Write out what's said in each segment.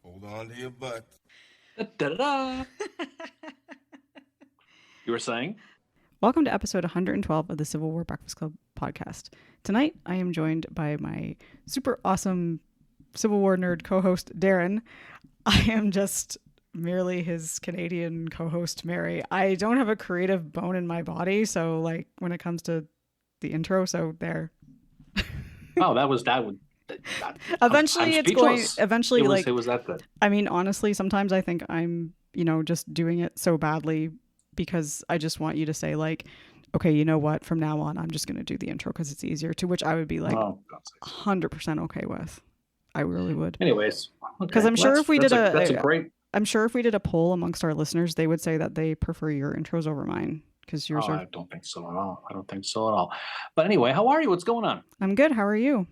Hold on to your butts. Da-da-da. You were saying? Welcome to episode 112 of the Civil War Breakfast Club podcast. Tonight, I am joined by my super awesome Civil War nerd co-host, Darren. I am just merely his Canadian co-host, Mary. I don't have a creative bone in my body, so like when it comes to the intro, so there. Oh, that would. Eventually, I'm it's going. speechless. Eventually, It was that good. I mean, honestly, sometimes I think I'm, just doing it so badly because I just want you to say like, okay, you know what? From now on, I'm just going to do the intro because it's easier. To which I would be like, Oh, God's sakes. 100% okay with. I really would. Anyways, Because I'm sure if we did that's a great. I'm sure if we did a poll amongst our listeners, they would say that they prefer your intros over mine because yours are. I don't think so at all. But anyway, how are you? What's going on? I'm good. How are you?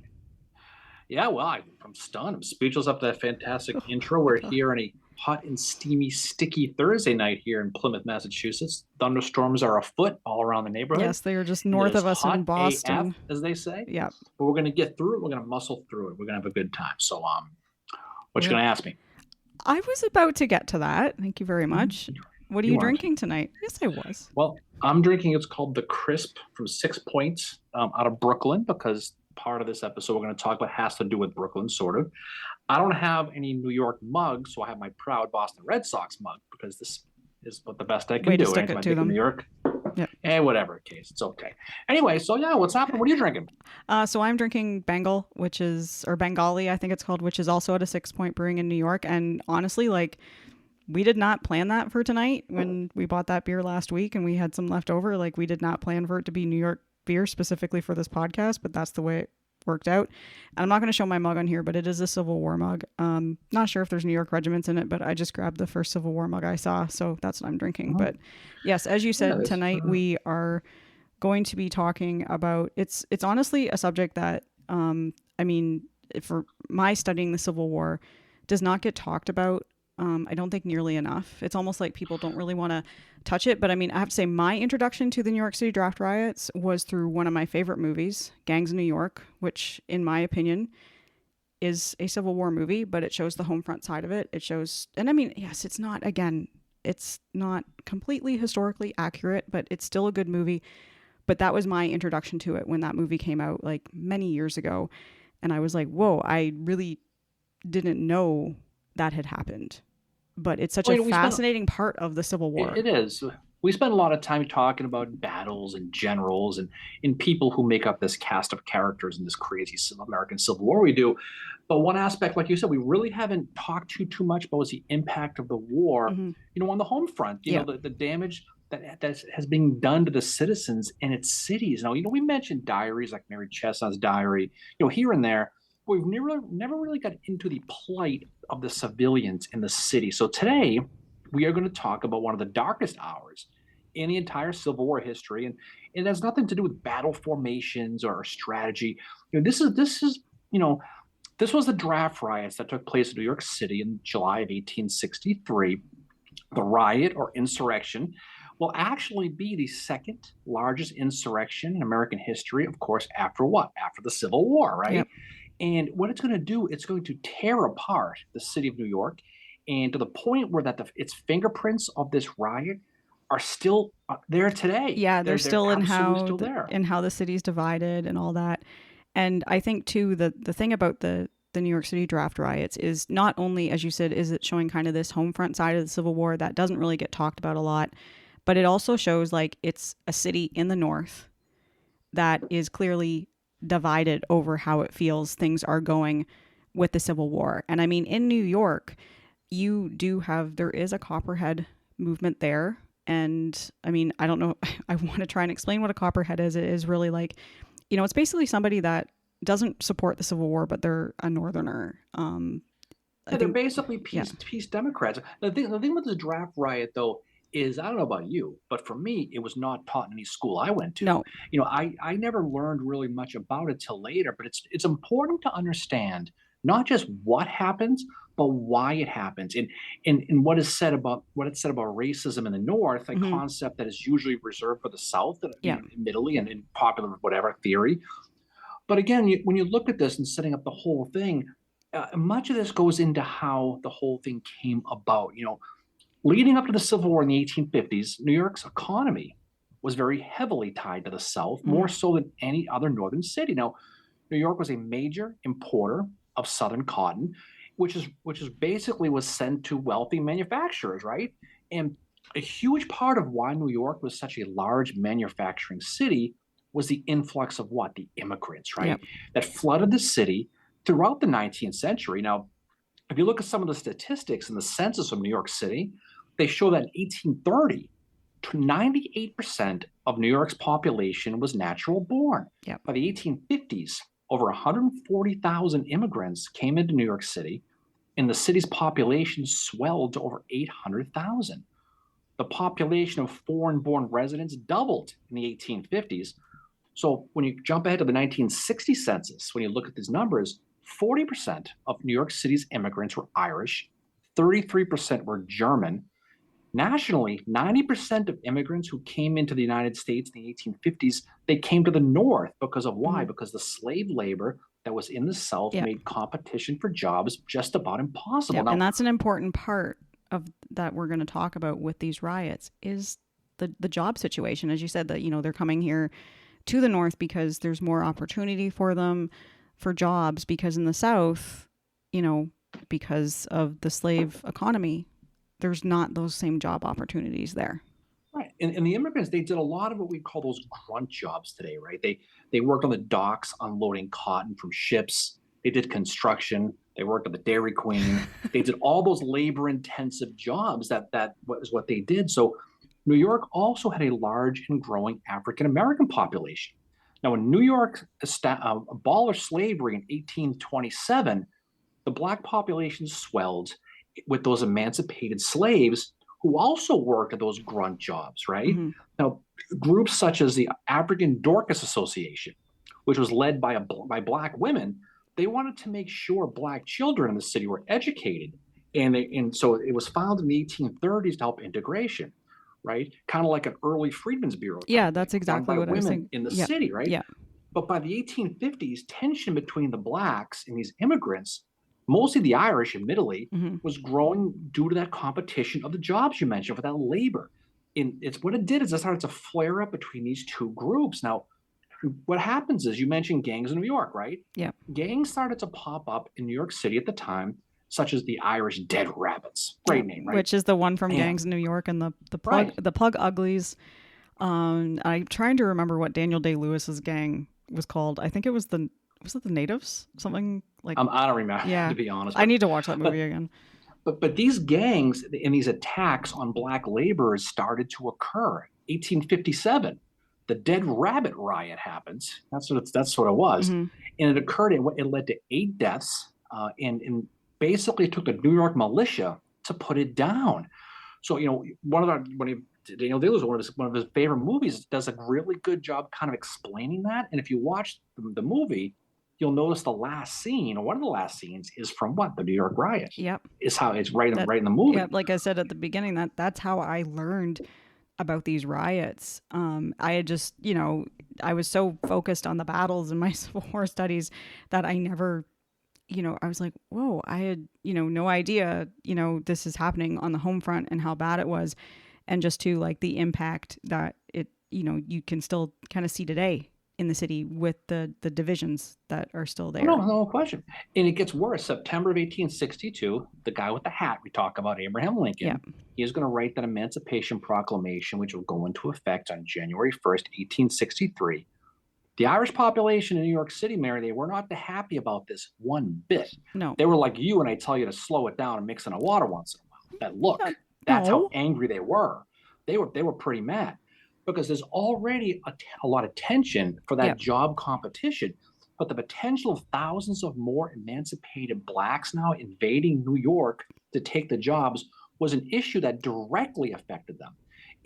Yeah, well, I'm stunned. I'm speechless up that fantastic intro. We're here on a hot and steamy, sticky Thursday night here in Plymouth, Massachusetts. Thunderstorms are afoot all around the nneighborhood. Yes, they are just north of us in Boston, AF, as they say. Yeah, but we're going to get through it. We're going to muscle through it. We're going to have a good time. So, what you going to ask me? I was about to get to that. Thank you very much. What are you drinking tonight? Yes, I was. Well, I'm drinking. It's called the Crisp from 6 Points out of Brooklyn because part of this episode we're going to talk about has to do with Brooklyn, sort of. I don't have any New York mug, so I have my proud Boston Red Sox mug because this is what the best I can do. To stick it to them. New York. Yeah. Whatever case, it's okay. Anyway, so yeah, what's happening? What are you drinking? So I'm drinking Bengal, or Bengali, I think it's called, which is also at a 6 Point Brewing in New York. And honestly, like, we did not plan that for tonight when we bought that beer last week and we had some left over. Like, we did not plan for it to be New York beer specifically for this podcast, but that's the way it worked out. And I'm not going to show my mug on here, but it is a Civil War mug. Not sure if there's New York regiments in it, but I just grabbed the first Civil War mug I saw, so that's what I'm drinking. But yes, as you said, tonight we are going to be talking about, it's honestly a subject that, I mean, for my studying the Civil War, does not get talked about. I don't think nearly enough. It's almost like people don't really want to touch it. But I mean, I have to say my introduction to the New York City Draft Riots was through one of my favorite movies, Gangs of New York, which in my opinion is a Civil War movie, but it shows the home front side of it. It shows, and I mean, yes, it's not completely historically accurate, but it's still a good movie. But that was my introduction to it when that movie came out like many years ago. And I was like, whoa, I really didn't know that had happened. But it's such a fascinating part of the Civil War. It is. We spend a lot of time talking about battles and generals and people who make up this cast of characters in this crazy American Civil War we do. But one aspect, like you said, we really haven't talked too much about was the impact of the war, on the home front, you know, the damage that has been done to the citizens in its cities. Now, we mentioned diaries like Mary Chestnut's diary, here and there. We've never really got into the plight of the civilians in the city. So today we are going to talk about one of the darkest hours in the entire Civil War history, and it has nothing to do with battle formations or strategy. This was the draft riots that took place in New York City in July of 1863. The riot or insurrection will actually be the second largest insurrection in American history, of course, after what? After the Civil War, right? Yep. And what it's going to do, it's going to tear apart the city of New York, and to the point where its fingerprints of this riot are still there today. Yeah, they're still in how the city's divided and all that. And I think too the thing about the New York City draft riots is not only, as you said, is it showing kind of this home front side of the Civil War that doesn't really get talked about a lot, but it also shows like it's a city in the North that is clearly divided over how it feels things are going with the Civil War. And I mean, in New York, there is a Copperhead movement there. And I mean, I don't know, I want to try and explain what a Copperhead is. It is really like, it's basically somebody that doesn't support the Civil War, but they're a Northerner. They're basically peace Democrats. The thing with the draft riot, though, is, I don't know about you, but for me, it was not taught in any school I went to. No. I never learned really much about it till later, but it's important to understand not just what happens, but why it happens. And what is said about racism in the North, a concept that is usually reserved for the South, admittedly, and in popular whatever theory. But again, when you look at this and setting up the whole thing, Much of this goes into how the whole thing came about. Leading up to the Civil War in the 1850s, New York's economy was very heavily tied to the South, more Mhm. so than any other northern city. Now, New York was a major importer of Southern cotton, which is basically was sent to wealthy manufacturers, right? And a huge part of why New York was such a large manufacturing city was the influx of what? The immigrants, right? Yep. That flooded the city throughout the 19th century. Now, if you look at some of the statistics in the census of New York City, they show that in 1830, 98% of New York's population was natural born. Yep. By the 1850s, over 140,000 immigrants came into New York City, and the city's population swelled to over 800,000. The population of foreign born residents doubled in the 1850s. So when you jump ahead to the 1960 census, when you look at these numbers, 40% of New York City's immigrants were Irish, 33% were German. Nationally, 90% of immigrants who came into the United States in the 1850s, they came to the North because of why? Mhm. Because the slave labor that was in the South Yep. made competition for jobs just about impossible. Yep. And Now, that's an important part of that we're going to talk about with these riots is the job situation. As you said, that they're coming here to the north because there's more opportunity for them for jobs, because in the south, you know, because of the slave economy, there's not those same job opportunities there. right. And the immigrants, they did a lot of what we call those grunt jobs today, right? They worked on the docks unloading cotton from ships. They did construction. They worked at the Dairy Queen. They did all those labor intensive jobs that was what they did. So New York also had a large and growing African American population. Now, when New York abolished slavery in 1827, the black population swelled with those emancipated slaves who also worked at those grunt jobs, right? Hmm. Now, groups such as the African Dorcas Association, which was led by black women, they wanted to make sure black children in the city were educated. And so it was founded in the 1830s to help integration, right? Kind of like an early Freedmen's Bureau Yeah, type thing, that's run exactly by what I was women saying. in the Yep. city, right? Yep. But by the 1850s, tension between the blacks and these immigrants, mostly the Irish, admittedly, Hmm. was growing due to that competition of the jobs you mentioned for that labor. And it's what it did is it started to flare up between these two groups. Now, what happens is you mentioned gangs in New York, right? Yep. Gangs started to pop up in New York City at the time, such as the Irish Dead Rabbits. Yep. Great name, right? Which is the one from And Gangs in New York, and right. the plug uglies. I'm trying to remember what Daniel Day Lewis's gang was called. I think it was it the Natives? Something like, I don't remember yeah. to be honest, I need to watch that but movie again. but these gangs and these attacks on black laborers started to occur. 1857, the Dead Rabbit Riot happens. That's what it was, Hmm. and it occurred. It led to 8 deaths, and basically took the New York militia to put it down. So Daniel Day-Lewis, one of his favorite movies, does a really good job kind of explaining that. And if you watch the movie, you'll notice the last scene, or one of the last scenes, is from what? The New York riot. Yep. Is how it's right That right in the yeah, movie. like I said at the beginning, that's how I learned about these riots. I had just, I was so focused on the battles in my Civil War studies that I never, I was like, whoa, I had, no idea, this is happening on the home front and how bad it was. And just to like the impact that it, you can still kind of see today in the city with the divisions that are still Oh, no, there. no question. And it gets worse. September of 1862, the guy with the hat we talk about, Abraham Yeah. Lincoln, he is going to write that Emancipation Proclamation, which will go into effect on January 1st, 1863. The Irish population in New York City, Mary, they were not happy about this one bit. No. They were like you when I tell you to slow it down and mix in a water once in a while. That look, Yeah. that's how No. angry they were. They were pretty mad because there's already a lot of tension for that Yep. job competition. But the potential of thousands of more emancipated blacks now invading New York to take the jobs was an issue that directly affected them.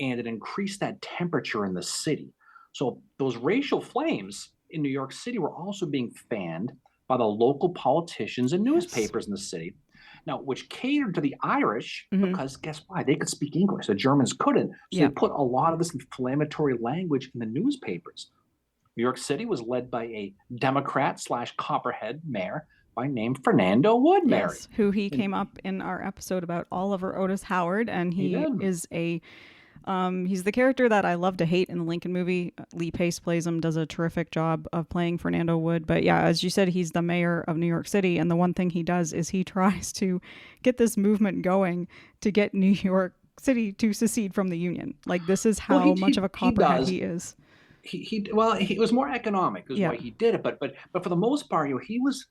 And it increased that temperature in the city. So those racial flames in New York City were also being fanned by the local politicians and Yes. newspapers in the city. Now, which catered to the Irish Hmm. because guess why? They could speak English. The Germans couldn't. So they Yep. put a lot of this inflammatory language in the newspapers. New York City was led by a Democrat slash Copperhead mayor by name Fernando Wood married. Yes, who he And came up in our episode about Oliver Otis Howard, and he he did. is he's the character that I love to hate in the Lincoln movie. Lee Pace plays him, does a terrific job of playing Fernando Wood. But yeah, as you said, he's the mayor of New York City, and the one thing he does is he tries to get this movement going to get New York City to secede from the Union. Like, this is Well, how much of a he copperhead does. he is. He was more economic is why Yeah. he did it, but for the most part, he was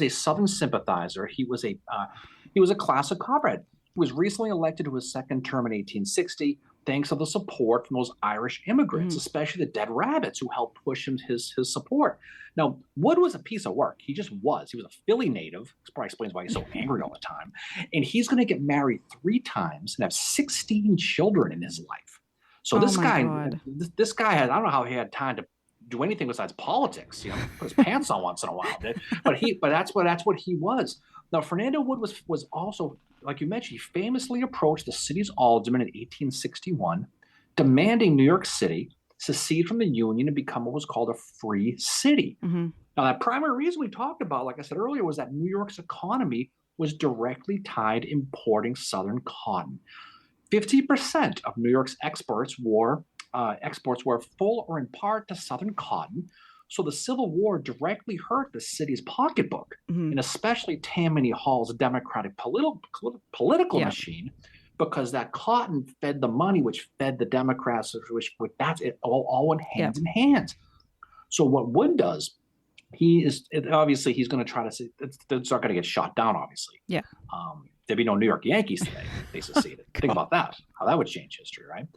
a Southern sympathizer. He was a classic comrade. He was recently elected to his second term in 1860, thanks to the support from those Irish immigrants, Hmm. especially the Dead Rabbits, who helped push him his support. Now, Wood was a piece of work. He just was. He was a Philly native. This probably explains why he's so angry all the time. And he's going to get married 3 times and have 16 children in his life. So Oh my God. this guy had, I don't know how he had time to do anything besides politics, put his pants on once in a while. But that's what he was. Now, Fernando Wood was also, like you mentioned, he famously approached the city's alderman in 1861, demanding New York City secede from the Union and become what was called a free city. Hmm. Now, that primary reason we talked about, like I said earlier, was that New York's economy was directly tied to importing Southern cotton. 50% of New York's exports were full or in part to Southern cotton. So the Civil War directly hurt the city's pocketbook, Hmm. and especially Tammany Hall's Democratic political Yeah. machine, because that cotton fed the money, which fed the Democrats, which that's it all went Yeah. hands in hand. So what Wood does, obviously he's going to try to see it's not going to get shot down. Obviously, Yeah. there'd be no New York Yankees today if they seceded. Think about that, how that would change history, right?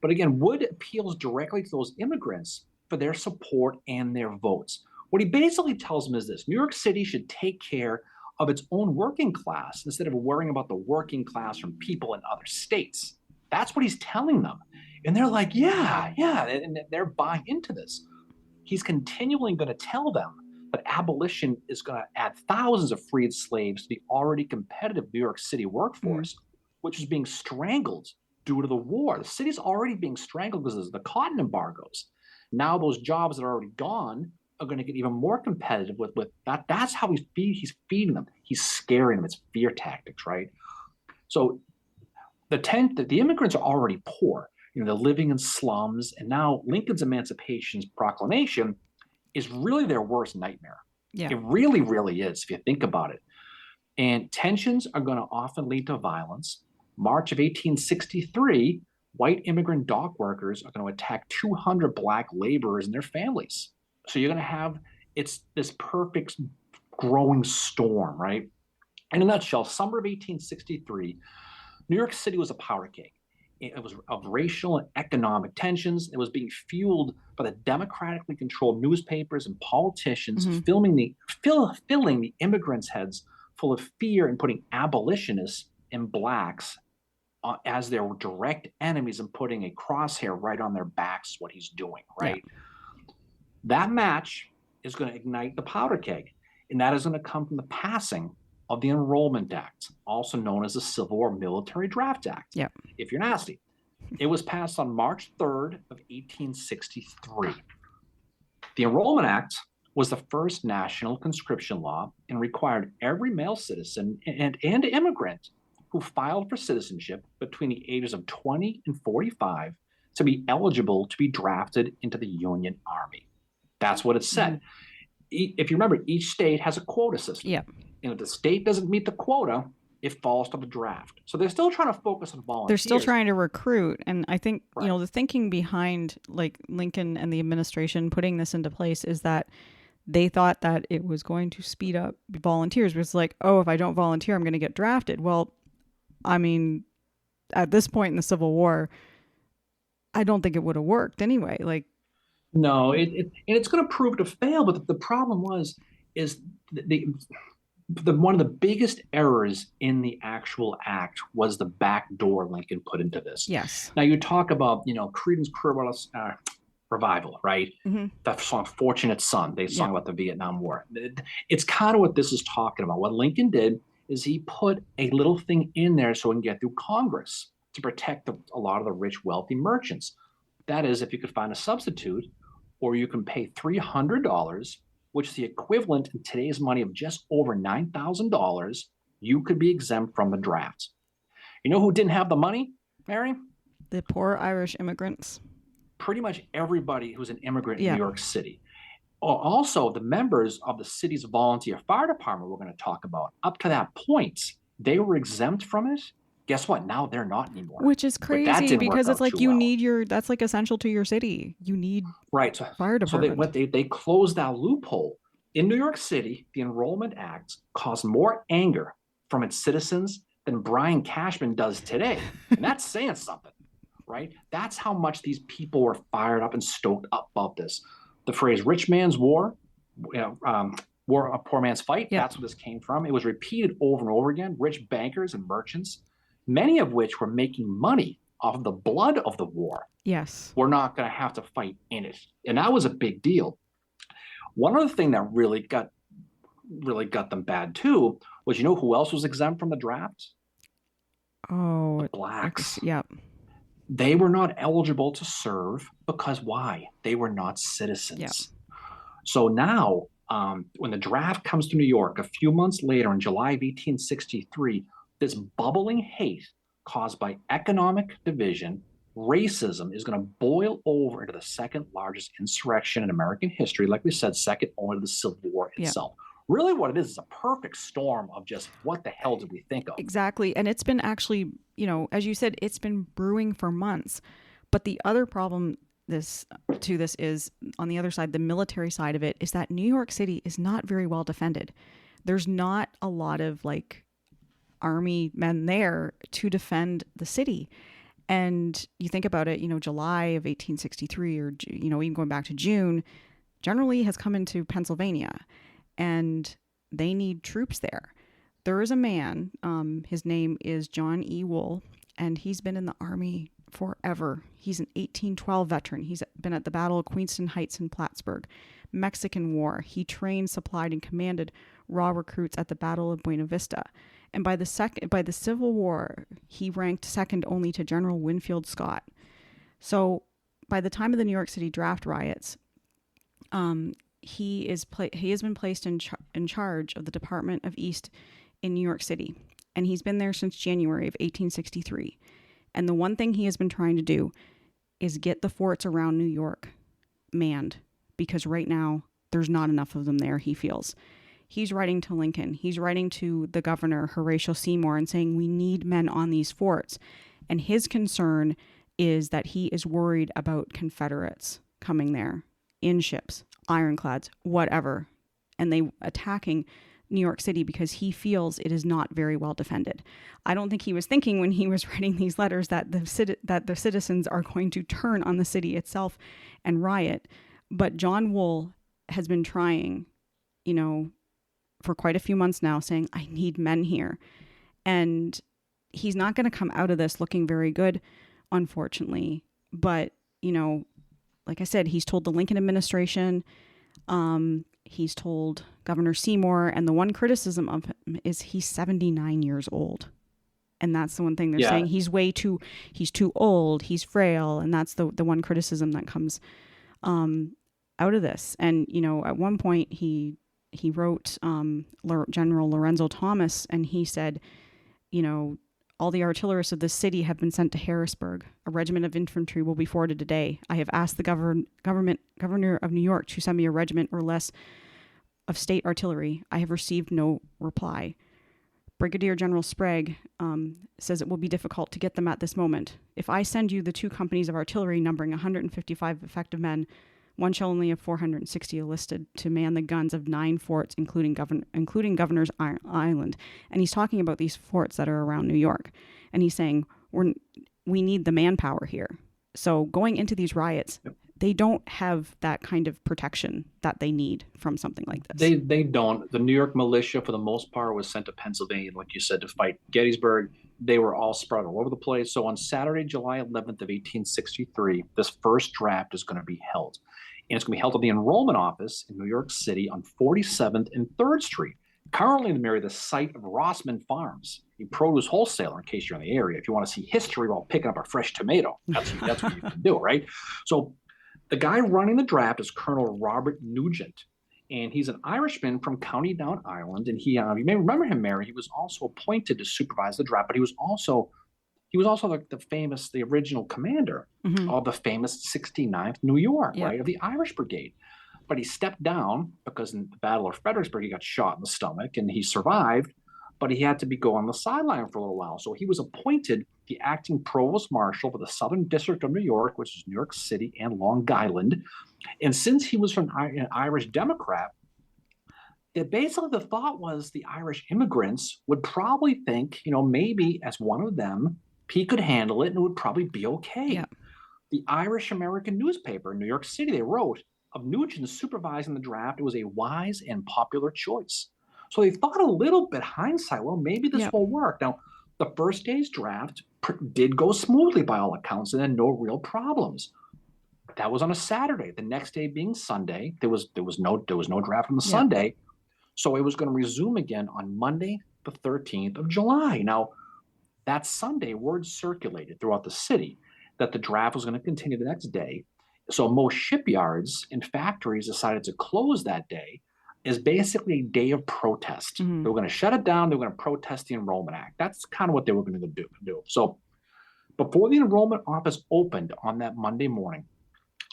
But again, Wood appeals directly to those immigrants for their support and their votes. What he basically tells them is this: New York City should take care of its own working class instead of worrying about the working class from people in other states. That's what he's telling them. And they're like, yeah, yeah. And they're buying into this. He's continually going to tell them that abolition is going to add thousands of freed slaves to the already competitive New York City Hmm. workforce, which is being strangled due to the war. The city's already being strangled because of the cotton embargoes. Now those jobs that are already gone are going to get even more competitive with that. That's how he's feeding them. He's scaring them. It's fear tactics, right? So the immigrants are already poor. They're living in slums, and now Lincoln's Emancipation Proclamation is really their worst nightmare. Yeah. It really, really is, if you think about it. And tensions are going to often lead to violence. March of 1863, white immigrant dock workers are going to attack 200 black laborers and their families. So you're going to have it's this perfect growing storm, right? In a nutshell, summer of 1863, New York City was a powder keg. It was of racial and economic tensions. It was being fueled by the democratically controlled newspapers and politicians Hmm. filling the immigrants' heads full of fear and putting abolitionists and blacks as their direct enemies and putting a crosshair right on their backs, what he's doing, Yeah. right? That match is going to ignite the powder keg, and that is going to come from the passing of the Enrollment Act, also known as the Civil War Military Draft Act, Yeah. if you're nasty. It was passed on March 3rd of 1863. The Enrollment Act was the first national conscription law and required every male citizen and immigrant who filed for citizenship between the ages of 20 and 45 to be eligible to be drafted into the Union Army. That's what it said. Hmm. If you remember, each state has a quota system. Yeah. And if the state doesn't meet the quota, it falls to the draft. So they're still trying to focus on volunteers. They're still trying to recruit, and I think Right. the thinking behind like Lincoln and the administration putting this into place is that they thought that it was going to speed up volunteers. It was like, oh, if I don't volunteer, I'm going to get drafted. Well, I mean, at this point in the Civil War, I don't think it would have worked anyway. Like, No, and it's going to prove to fail. But the problem is the one of the biggest errors in the actual act was the back door Lincoln put into this. yes. Now you talk about Creedence Clearwater's revival, right? Hmm. That song "Fortunate Son." They Yeah. sung about the Vietnam War. It's kind of what this is talking about. What Lincoln did is he put a little thing in there so he can get through Congress to protect a lot of the rich, wealthy merchants. That is, if you could find a substitute, or you can pay $300 which is the equivalent in today's money of just over $9,000, you could be exempt from the draft. You know who didn't have the money, Mary? The poor Irish immigrants. Pretty much everybody who's an immigrant in Yeah. New York City. Also, the members of the city's volunteer fire department we're going to talk about, up to that point, they were exempt from it. Guess what? Now they're not anymore. Which is But that crazy didn't work because it's out like too you well. need that's like essential to your city. You need Right. fire So department. they closed that loophole. In New York City, the Enrollment Act caused more anger from its citizens than Brian Cashman does today. And that's saying something, right? That's how much these people were fired up and stoked up about this. The phrase rich man's war, war a poor man's fight, Yep. that's where this came from. It was repeated over and over again. Rich bankers and merchants, many of which were making money off of the blood of the war, Yes. were not going to have to fight in it. And that was a big deal. One other thing that really got them bad too was, you know who else was exempt from the draft? Oh, The blacks. Yep. They were not eligible to serve because why? They were not citizens. Yep. So now, when the draft comes to New York a few months later in July of 1863, this bubbling hate caused by economic division, racism, is going to boil over into the second largest insurrection in American history. Like we said, second only to the Civil War itself. Yep. Really what it is a perfect storm of just what the hell did we think of? Exactly. And it's been actually, as you said, it's been brewing for months. But the other problem this is, on the other side, the military side of it, is that New York City is not very well defended. There's not a lot of army men there to defend the city. And you think about it, July of 1863 or, even going back to June, General Lee has come into Pennsylvania and they need troops there. There is a man, his name is John E. Wool, and he's been in the Army forever. He's an 1812 veteran. He's been at the Battle of Queenston Heights and Plattsburgh, Mexican War. He trained, supplied, and commanded raw recruits at the Battle of Buena Vista. And by the Civil War, he ranked second only to General Winfield Scott. So by the time of the New York City Draft Riots, he has been placed in charge of the Department of East in New York City. And he's been there since January of 1863. And the one thing he has been trying to do is get the forts around New York manned, because right now there's not enough of them there, he feels. He's writing to Lincoln. He's writing to the governor, Horatio Seymour, and saying we need men on these forts. And his concern is that he is worried about Confederates coming there in ships, ironclads, whatever, and they attacking New York City because he feels it is not very well defended. I don't think he was thinking when he was writing these letters that the citizens are going to turn on the city itself and riot. But John Wool has been trying, for quite a few months now, saying, I need men here. And he's not going to come out of this looking very good, unfortunately. But, like I said, he's told the Lincoln administration, he's told Governor Seymour, and the one criticism of him is he's 79 years old. And that's the one thing they're saying. He's too old, he's frail. And that's the one criticism that comes out of this. And, at one point he wrote General Lorenzo Thomas, and he said, all the artillerists of this city have been sent to Harrisburg. A regiment of infantry will be forwarded today. I have asked the governor of New York to send me a regiment or less of state artillery. I have received no reply. Brigadier General Sprague says it will be difficult to get them at this moment. If I send you the 2 companies of artillery numbering 155 effective men, one shall only have 460 enlisted to man the guns of 9 forts, including Governor's Island. And he's talking about these forts that are around New York. And he's saying, we need the manpower here. So going into these riots, they don't have that kind of protection that they need from something like this. They don't. The New York militia, for the most part, was sent to Pennsylvania, like you said, to fight Gettysburg. They were all spread all over the place. So on Saturday, July 11th of 1863, this first draft is going to be held. And it's going to be held at the enrollment office in New York City on 47th and 3rd Street. Currently, the site of Rossman Farms, a produce wholesaler, in case you're in the area. If you want to see history while picking up a fresh tomato, that's what you can do, right? So the guy running the draft is Colonel Robert Nugent. And he's an Irishman from County Down, Ireland. And you may remember him, Mary. He was also appointed to supervise the draft, but he was also the original commander Hmm. of the famous 69th New York, Yep. right, of the Irish Brigade. But he stepped down because in the Battle of Fredericksburg, he got shot in the stomach and he survived, but he had to go on the sideline for a little while. So he was appointed the acting provost marshal for the Southern District of New York, which is New York City and Long Island. And since he was from an Irish Democrat, basically the thought was the Irish immigrants would probably think, maybe as one of them, he could handle it and it would probably be okay. Yep. The Irish American newspaper in New York City, they wrote of Nugent supervising the draft, it was a wise and popular choice. So they thought a little bit hindsight, well, maybe this Yep. will work. Now, the first day's draft did go smoothly by all accounts, and then no real problems. That was on a Saturday. The next day being Sunday, there was no draft on the Yep. Sunday, so it was going to resume again on Monday, the 13th of July. Now, that Sunday, word circulated throughout the city that the draft was going to continue the next day. So most shipyards and factories decided to close that day as basically a day of protest. Hmm. They were going to shut it down. They were going to protest the Enrollment Act. That's kind of what they were going to do. So before the enrollment office opened on that Monday morning,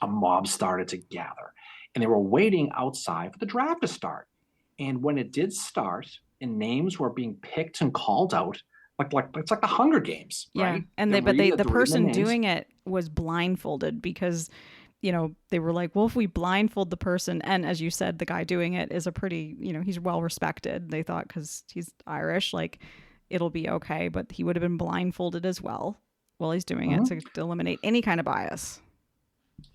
a mob started to gather, and they were waiting outside for the draft to start. And when it did start, and names were being picked and called out, like it's like the Hunger Games, Yeah. right? And They're but reading the they're reading the person names. doing it was blindfolded because, they were like, well, if we blindfold the person, and as you said, the guy doing it is a pretty, he's well respected. They thought because he's Irish, like it'll be okay, but he would have been blindfolded as well while he's doing it Mhm. to eliminate any kind of bias.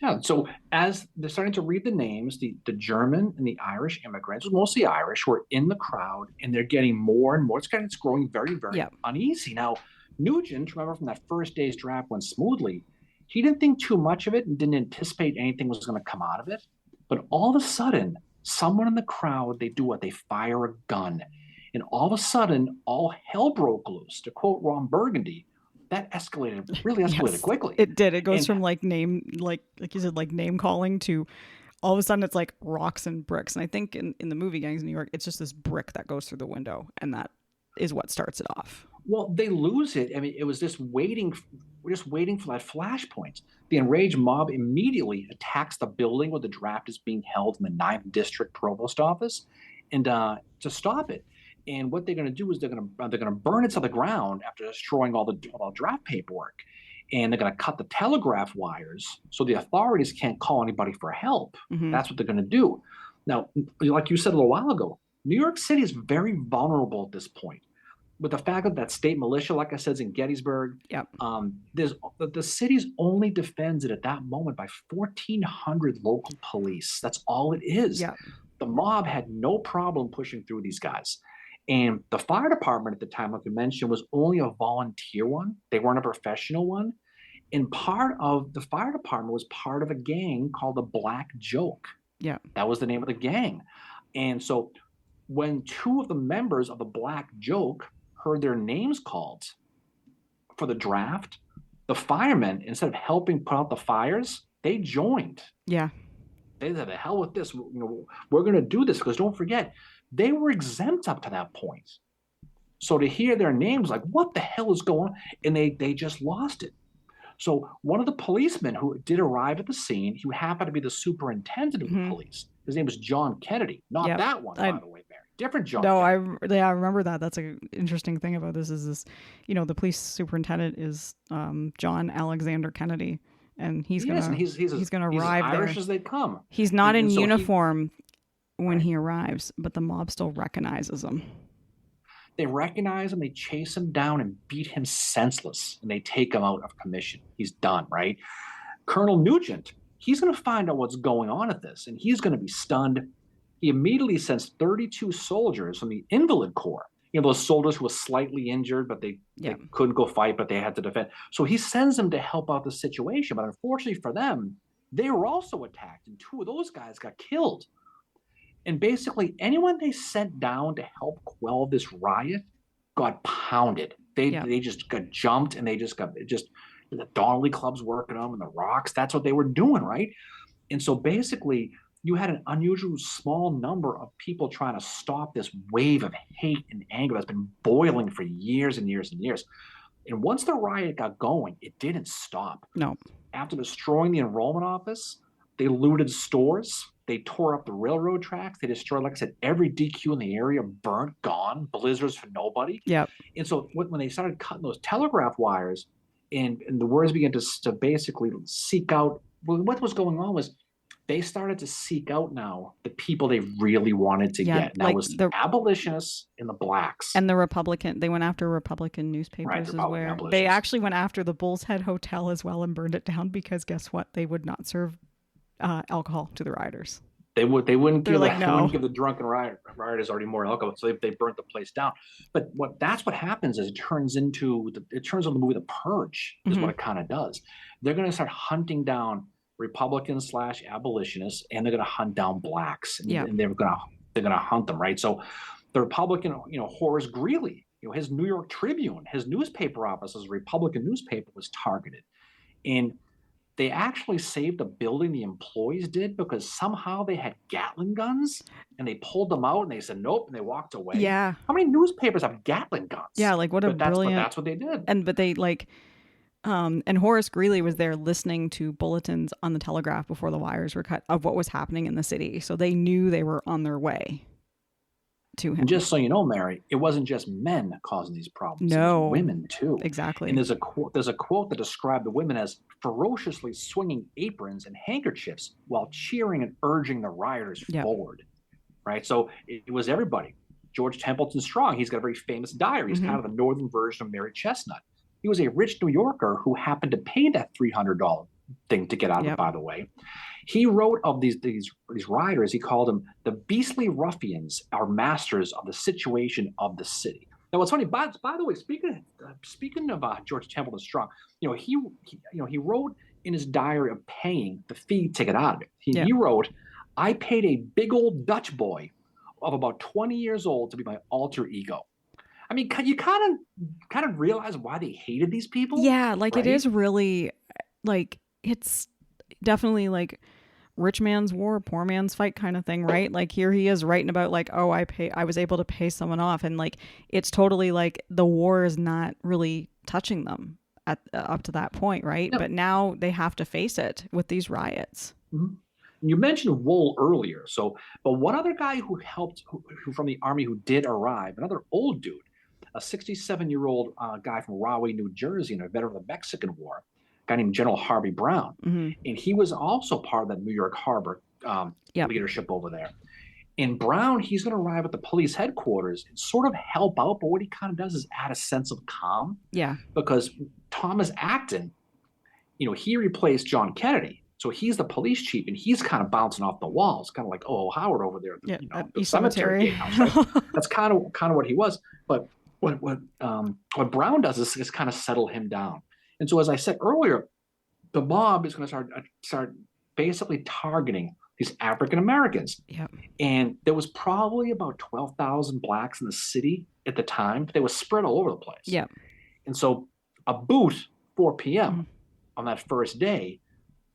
Yeah. So as they're starting to read the names, the German and the Irish immigrants, mostly Irish, were in the crowd, and they're getting more and more. It's growing very, very Yeah. uneasy. Now, Nugent, remember from that first day's draft went smoothly. He didn't think too much of it and didn't anticipate anything was going to come out of it. But all of a sudden, someone in the crowd, they do what? They fire a gun. And all of a sudden, all hell broke loose. To quote Ron Burgundy, that really escalated Yes, quickly. it did. It goes And from like like you said, like name calling to all of a sudden it's like rocks and bricks. And I think in the movie Gangs of New York, it's just this brick that goes through the window, and that is what starts it off. well, they lose it. I mean, it was just waiting. We're just waiting for that flashpoint. The enraged mob immediately attacks the building where the draft is being held in the Ninth District Provost Office, and to stop it. And what they're going to do is they're going to burn it to the ground after destroying all the draft paperwork, and they're going to cut the telegraph wires so the authorities can't call anybody for help. Hmm. That's what they're going to do. Now, like you said a little while ago, New York City is very vulnerable at this point with the fact that state militia, like I said, is in Gettysburg. Yep. There's the city's only defends it at that moment by 1,400 local police. That's all it is. Yep. The mob had no problem pushing through these guys. And the fire department at the time, like you mentioned, was only a volunteer one. They weren't a professional one. And part of the fire department was part of a gang called the Black Joke. Yeah. That was the name of the gang. And so when two of the members of the Black Joke heard their names called for the draft, the firemen, instead of helping put out the fires, they joined. Yeah. They said, "The hell with this. We're going to do this," because don't forget, they were exempt up to that point. So to hear their names, like, what the hell is going on? And they just lost it. So one of the policemen who did arrive at the scene, who happened to be the superintendent of the Hmm. police, his name was John Kennedy. Not Yep. that one, by I the way, Mary. Different John no, Kennedy. I remember that. That's an interesting thing about this is this, the police superintendent is John Alexander Kennedy, and he's He is, and gonna he's gonna as arrive Irish there. as they come. He's not in And so uniform when right. he arrives, but the mob still recognizes him. They recognize him, they chase him down and beat him senseless, and they take him out of commission. He's done, right? Colonel Nugent, he's going to find out what's going on at this, and he's going to be stunned. He immediately sends 32 soldiers from the Invalid Corps. Those soldiers who were slightly injured, but they Yeah. couldn't go fight, but they had to defend. So he sends them to help out the situation. But unfortunately for them, they were also attacked, and two of those guys got killed. And basically, anyone they sent down to help quell this riot got pounded. They Yeah. they just got jumped, and they just got the Donnelly clubs working them and the rocks. That's what they were doing, right? And so basically, you had an unusual small number of people trying to stop this wave of hate and anger that's been boiling for years and years and years. And once the riot got going, it didn't stop. No. After destroying the enrollment office, they looted stores. They tore up the railroad tracks. They destroyed, like I said, every DQ in the area, burnt, gone, blizzards for nobody. Yep. And so when they started cutting those telegraph wires, and the words began to basically seek out, well, what was going on was they started to seek out now the people they really wanted to Yeah, get. Now it like was the abolitionists and the blacks. and the Republican, they went after Republican Right, newspapers the is Republican where they abolitionists. actually went after the Bull's Head Hotel as well and burned it down because guess what? They would not serve alcohol to the rioters. They wouldn't They're give like, they wouldn't no. give the drunken rioters already more alcohol, so they burnt the place down. But what happens is it turns on the movie The Purge is what Mhm. it kind of does. They're going to start hunting down Republicans slash abolitionists, and they're going to hunt down blacks, Yeah. and they're gonna hunt them, right. So the Republican, Horace Greeley, his New York Tribune, his newspaper office as a Republican newspaper was targeted, and they actually saved a building, the employees did, because somehow they had Gatling guns and they pulled them out and they said nope and they walked away. Yeah. How many newspapers have Gatling Yeah, guns? like what a But that's brilliant what they did. but they like and Horace Greeley was there listening to bulletins on the telegraph before the wires were cut of what was happening in the city. So they knew they were on their way to him. And just so you know, Mary, it wasn't just men causing these problems; it was No. women too. Exactly. And there's a quote that described the women as ferociously swinging aprons and handkerchiefs while cheering and urging the rioters Yep. forward. Right, so it was everybody. George Templeton Strong, he's got a very famous diary. He's Mhm. kind of the northern version of Mary Chestnut. He was a rich New Yorker who happened to pay that $300 thing to get out of it, Yep. by the way. He wrote of these rioters, he called them the beastly ruffians, are masters of the situation of the city. Now, what's funny, by the way, speaking of George Templeton Strong, he wrote in his diary of paying the fee to get out of it. Yeah. He wrote, "I paid a big old Dutch boy of about 20 years old to be my alter ego." I mean, you kind of realize why they hated these people, Yeah, like it right? is really like it's definitely like rich man's war, poor man's fight kind of thing, right? Like here he is writing about like, oh, I was able to pay someone off, and like it's totally like the war is not really touching them at up to that point, right? Yep. But now they have to face it with these riots. Mhm. You mentioned Wool earlier, but one other guy who helped, who from the army who did arrive, another old dude, a 67-year-old guy from Rahway, New Jersey, and a veteran of the Mexican War, a guy named General Harvey Brown, Hmm. and he was also part of that New York Harbor Yep. leadership over there. In Brown, he's going to arrive at the police headquarters and sort of help out, but what he kind of does is add a sense of calm, Yeah. because Thomas Acton, he replaced John Kennedy. So he's the police chief, and he's kind of bouncing off the walls, kind of like, oh, Howard over there, Yeah. the East cemetery Cemetery. gatehouse, right? That's kind of what he was. But what Brown does is kind of settle him down. And so, as I said earlier, the mob is going to start basically targeting these African Americans. Yep. And there was probably about 12,000 blacks in the city at the time, but they were spread all over the place. Yep. And so, about 4 p.m. Mhm. on that first day,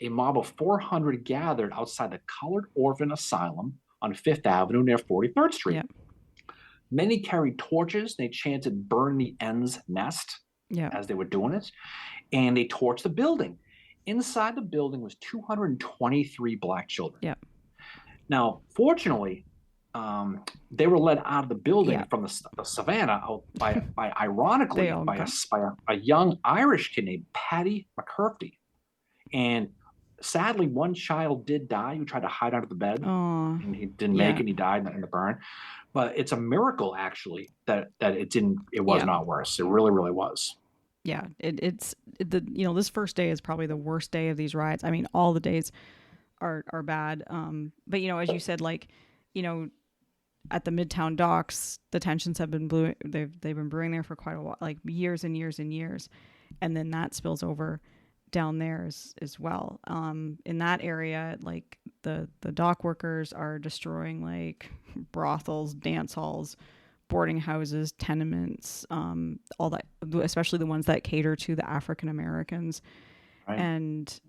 a mob of 400 gathered outside the Colored Orphan Asylum on Fifth Avenue near 43rd Street. Yep. Many carried torches. They chanted "Burn the End's Nest" Yep. as they were doing it, and they torched the building. Inside the building was 223 black children. Yep. Now, fortunately, they were led out of the building Yeah. from the savannah out ironically, They all by got- a young Irish kid named Paddy McCurdy. And sadly, one child did die who tried to hide under the bed, Oh. and he didn't make Yeah. it, and he died in the burn. But it's a miracle, actually, that it was Yeah. not worse. It really, really was. Yeah, this first day is probably the worst day of these riots. I mean, all the days are bad. But as you said, like, at the Midtown docks, the tensions have been they've been brewing there for quite a while, like years and years and years, and then that spills over down there as well. In that area, like the dock workers are destroying like brothels, dance halls, boarding houses, tenements, all that, especially the ones that cater to the African Americans. Right. And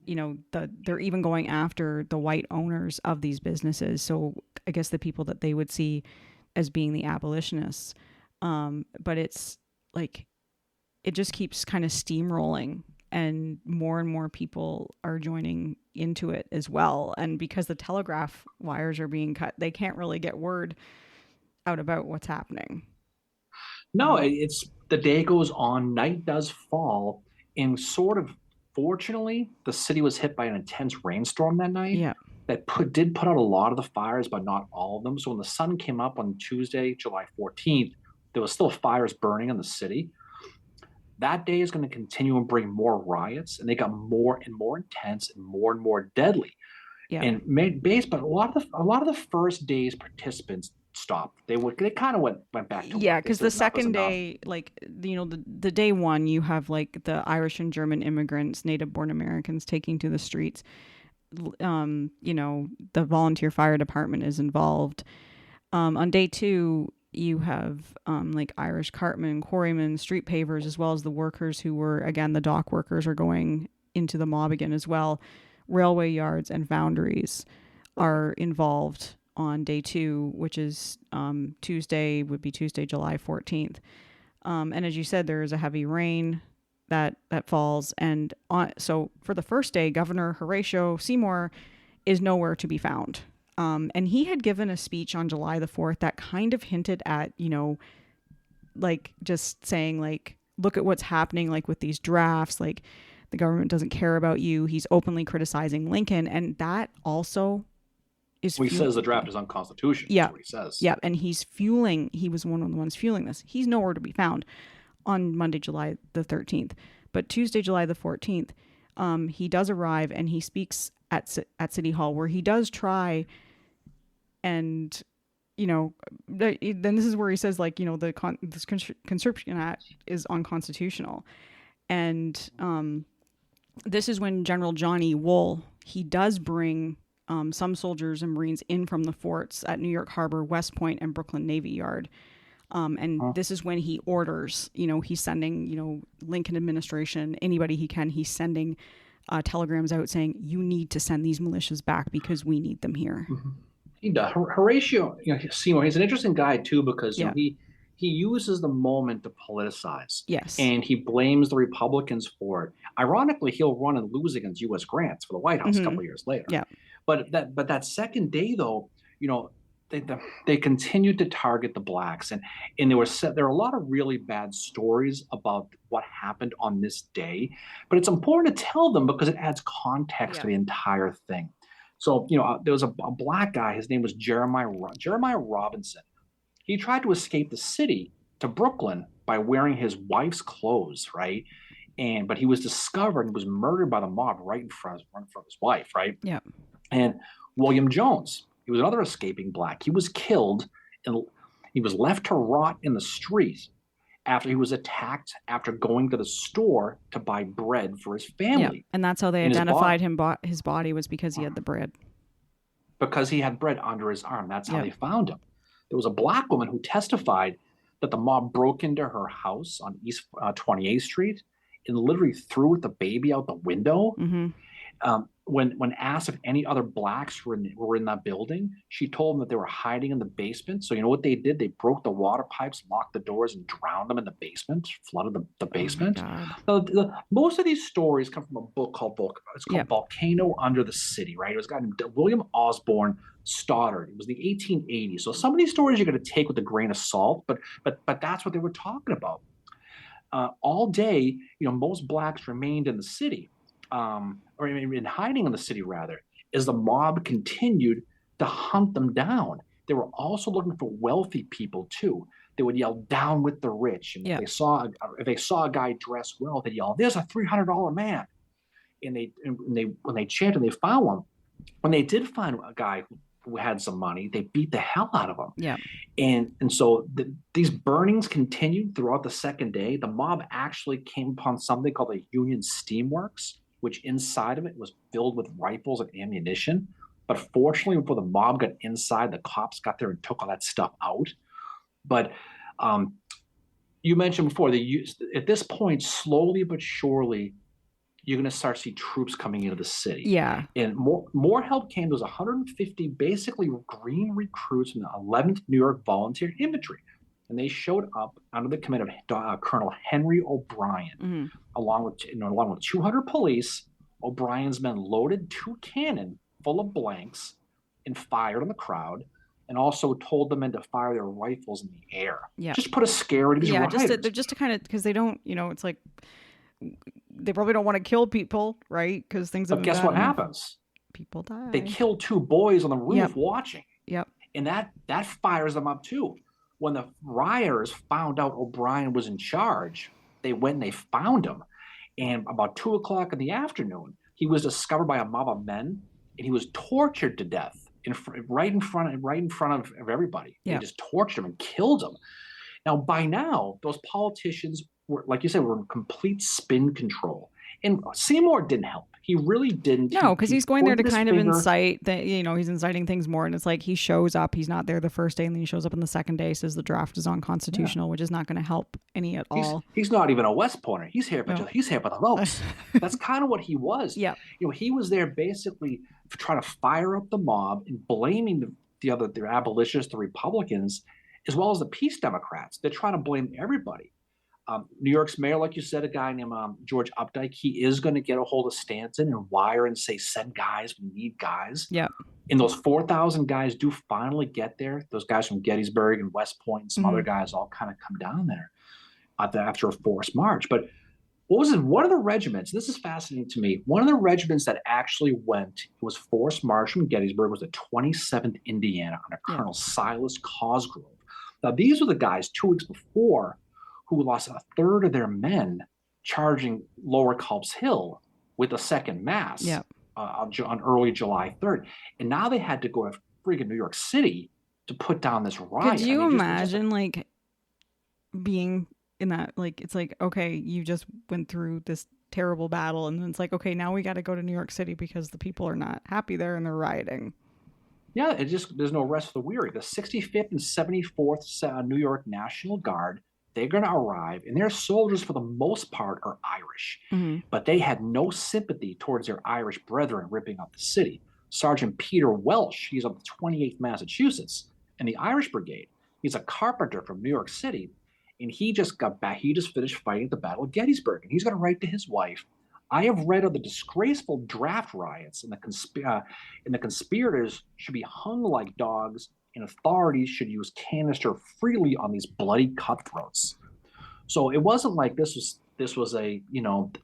they're even going after the white owners of these businesses. So I guess the people that they would see as being the abolitionists. But it's like it just keeps kind of steamrolling, and more people are joining into it as well. And because the telegraph wires are being cut, they can't really get word out about what's happening. No, it's the day goes on, night does fall, and sort of fortunately, the city was hit by an intense rainstorm that night Yeah. that did put out a lot of the fires, but not all of them. So when the sun came up on Tuesday, July 14th, there was still fires burning in the city. That day is going to continue and bring more riots, and they got more and more intense and more deadly. Yeah. And made based, but a lot of the first day's participants stopped. They kind of went back to Yeah, work. They because said the enough is second enough. day, like the day one, you have like the Irish and German immigrants, native-born Americans taking to the streets. The volunteer fire department is involved. On day two, you have like Irish cartmen, quarrymen, street pavers, as well as the workers who were, again, the dock workers are going into the mob again as well. Railway yards and foundries are involved on day two, which is would be Tuesday, July 14th. And as you said, there is a heavy rain that falls. And so for the first day, Governor Horatio Seymour is nowhere to be found. And he had given a speech on July the 4th that kind of hinted at, like just saying, like, look at what's happening, like with these drafts, like the government doesn't care about you. He's openly criticizing Lincoln. And that also is Well, he says the draft is unconstitutional. That's Yeah. what he says. Yeah. And he was one of the ones fueling this. He's nowhere to be found on Monday, July the 13th. But Tuesday, July the 14th, he does arrive and he speaks at City Hall, where he does try and then this is where he says, like, this conscription act is unconstitutional. And this is when General Johnny Wool, he does bring some soldiers and Marines in from the forts at New York Harbor, West Point, and Brooklyn Navy Yard. And Huh? this is when he orders, he's sending, Lincoln administration, anybody he can, he's sending telegrams out saying, you need to send these militias back because we need them here. Mm-hmm. He does. Horatio, Seymour, he's an interesting guy too because Yeah. he uses the moment to politicize, Yes. and he blames the Republicans for it. Ironically, he'll run and lose against U.S. grants for the White House a Mm-hmm. couple of years later. Yeah. But that second day though, they continued to target the blacks, and there were a lot of really bad stories about what happened on this day, but it's important to tell them because it adds context Yeah. to the entire thing. So, there was a black guy. His name was Jeremiah Robinson. He tried to escape the city to Brooklyn by wearing his wife's clothes, right? But he was discovered and was murdered by the mob right in front of his wife, right? Yeah. And William Jones, he was another escaping black. He was killed and he was left to rot in the street after he was attacked after going to the store to buy bread for his Yeah. family. And that's how they And identified him. His body was because he had the bread. because he had bread under his arm. That's how Yeah. they found him. There was a black woman who testified that the mob broke into her house on East 28th Street and literally threw the baby out the window. Mm-hmm. When asked if any other blacks were in that building, she told them that they were hiding in the basement. So you know what they did? They broke the water pipes, locked the doors, and drowned them in the basement, flooded the basement. Oh Most of these stories come from a book called Volcano Under the City, right? It was a guy named William Osborne Stoddard. It was the 1880s. So some of these stories you're going to take with a grain of salt, but that's what they were talking about. All day, most blacks remained in the city, or in hiding in the city rather, as the mob continued to hunt them down. They were also looking for wealthy people too. They would yell "down with the rich," and Yeah. if they saw a guy dressed well, they'd yell, "There's a $300 man!" And when they chanted, they found one. When they did find a guy who had some money, they beat the hell out of him. Yeah. And so these burnings continued throughout the second day. The mob actually came upon something called the Union Steamworks, which inside of it was filled with rifles and ammunition. But fortunately, before the mob got inside, the cops got there and took all that stuff out. But you mentioned before, at this point, slowly but surely, you're going to start to see troops coming into the city. Yeah. And more help came. There was 150 basically green recruits from the 11th New York Volunteer Infantry. And they showed up under the command of Colonel Henry O'Brien, Mm-hmm. along with 200 police. O'Brien's men loaded 2 cannon full of blanks and fired on the crowd, and also told the men to fire their rifles in the air. Yeah. Just put a scare into these Yeah, rioters. just to kind of, because they don't, it's like they probably don't want to kill people, right? Because things have But been guess bad what enough. happens? People die. They killed 2 boys on the roof Yep. watching. Yep. And that fires them up too. When the rioters found out O'Brien was in charge, they went and they found him. And about 2 o'clock in the afternoon, he was discovered by a mob of men, and he was tortured to death right in front of everybody. Yep. They just tortured him and killed him. Now, by now, those politicians were, like you said, were in complete spin control. And Seymour didn't help. He really didn't. No, because he's going there to kind of finger. incite that, he's inciting things more. And it's like he shows up, he's not there the first day, and then he shows up on the second day, says the draft is unconstitutional, which is not going to help any at all. He's not even a West Pointer. He's here, but he's here for the votes. That's kind of what he was. Yeah. He was there basically trying to fire up the mob and blaming the abolitionists, the Republicans, as well as the Peace Democrats. They're trying to blame everybody. New York's mayor, like you said, a guy named George Updike, he is going to get a hold of Stanton and wire and say, send guys, we need guys. Yeah. And those 4,000 guys do finally get there. Those guys from Gettysburg and West Point and some other guys all kind of come down there after a forced march. But what was it? One of the regiments, this is fascinating to me, one of the regiments that actually was forced march from Gettysburg was the 27th Indiana under Colonel Silas Cosgrove. Now, these are the guys 2 weeks before who lost a third of their men charging Lower Culp's Hill with the second mass on early July 3rd. And now they had to go to freaking New York City to put down this riot. Could you imagine like being in that, like, it's like, okay, you just went through this terrible battle, and then it's like, okay, now we got to go to New York City because the people are not happy there and they're rioting. Yeah, there's no rest for the weary. The 65th and 74th New York National Guard, they're going to arrive, and their soldiers, for the most part, are Irish. Mm-hmm. But they had no sympathy towards their Irish brethren ripping up the city. Sergeant Peter Welsh, he's of the 28th Massachusetts, and the Irish Brigade. He's a carpenter from New York City, and he just got back. He just finished fighting at the Battle of Gettysburg, and he's going to write to his wife, I have read of the disgraceful draft riots, and the conspirators should be hung like dogs, and authorities should use canister freely on these bloody cutthroats. So it wasn't like this was a